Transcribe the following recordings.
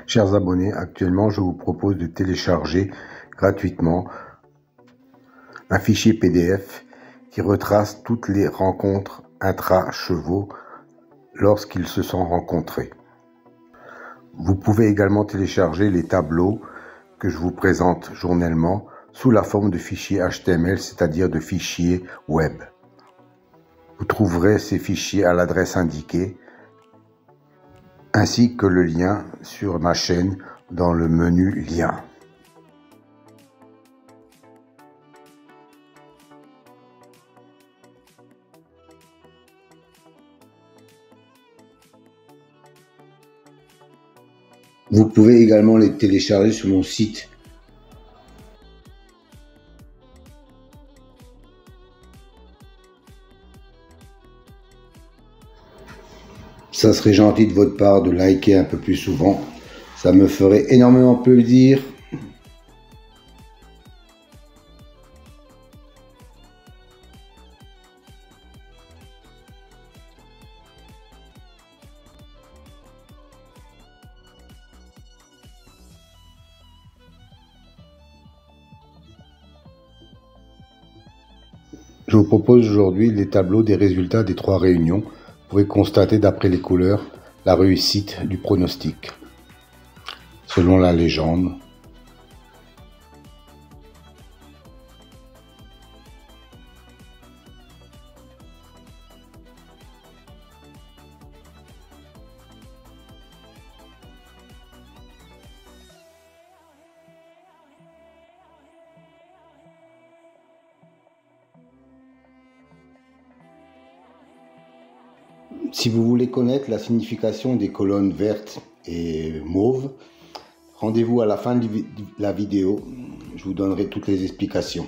Chers abonnés, actuellement je vous propose de télécharger gratuitement un fichier PDF qui retrace toutes les rencontres intra-chevaux lorsqu'ils se sont rencontrés. Vous pouvez également télécharger les tableaux que je vous présente journellement sous la forme de fichiers HTML, c'est-à-dire de fichiers web. Vous trouverez ces fichiers à l'adresse indiquée, ainsi que le lien sur ma chaîne dans le menu Liens. Vous pouvez également les télécharger sur mon site. Ça serait gentil de votre part de liker un peu plus souvent. Ça me ferait énormément plaisir. Je vous propose aujourd'hui les tableaux des résultats des 3 réunions. Vous pouvez constater d'après les couleurs la réussite du pronostic. Selon la légende, si vous voulez connaître la signification des colonnes vertes et mauves, rendez-vous à la fin de la vidéo, je vous donnerai toutes les explications.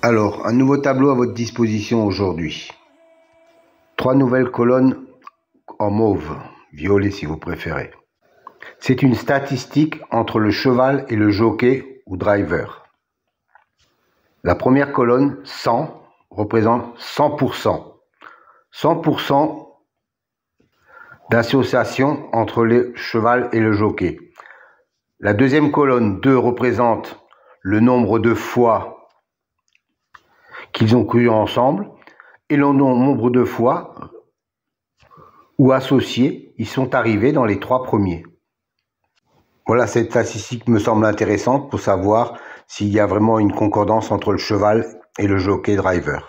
Alors, un nouveau tableau à votre disposition aujourd'hui. 3 nouvelles colonnes en mauve, violet si vous préférez. C'est une statistique entre le cheval et le jockey ou driver. La première colonne, 100, représente 100%. 100% d'association entre le cheval et le jockey. La deuxième colonne, 2, représente le nombre de fois qu'ils ont couru ensemble et le nombre de fois où associés ils sont arrivés dans les 3 premiers. Voilà, cette statistique me semble intéressante pour savoir s'il y a vraiment une concordance entre le cheval et le jockey driver.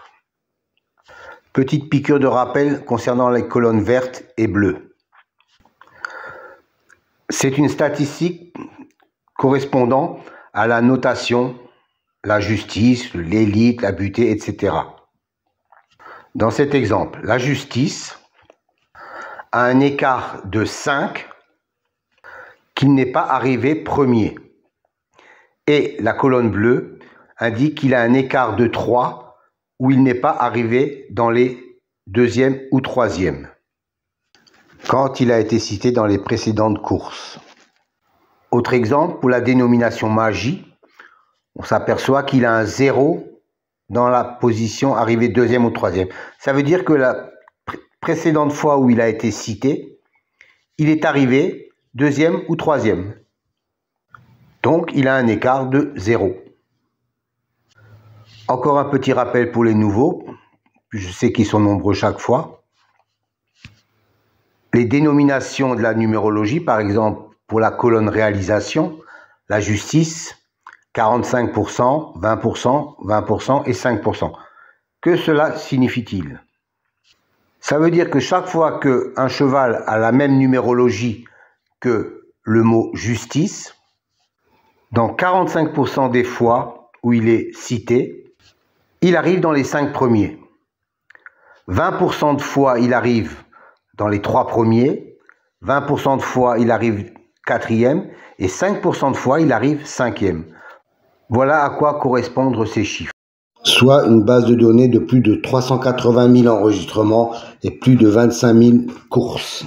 Petite piqûre de rappel concernant les colonnes vertes et bleues. C'est une statistique correspondant à la notation, la justice, l'élite, la butée, etc. Dans cet exemple, la justice a un écart de 5 qu'il n'est pas arrivé premier. Et la colonne bleue indique qu'il a un écart de 3 où il n'est pas arrivé dans les 2e ou 3e, quand il a été cité dans les précédentes courses. Autre exemple, pour la dénomination magie, on s'aperçoit qu'il a un 0 dans la position arrivée deuxième ou troisième. Ça veut dire que la précédente fois où il a été cité, il est arrivé deuxième ou troisième. Donc, il a un écart de 0. Encore un petit rappel pour les nouveaux. Je sais qu'ils sont nombreux chaque fois. Les dénominations de la numérologie, par exemple, pour la colonne réalisation, la justice, 45%, 20%, 20% et 5%. Que cela signifie-t-il? Ça veut dire que chaque fois qu'un cheval a la même numérologie que le mot justice, dans 45% des fois où il est cité, il arrive dans les 5 premiers. 20% de fois, il arrive dans les 3 premiers. 20% de fois, il arrive 4e. Et 5% de fois, il arrive 5e. Voilà à quoi correspondent ces chiffres. Soit une base de données de plus de 380 000 enregistrements et plus de 25 000 courses.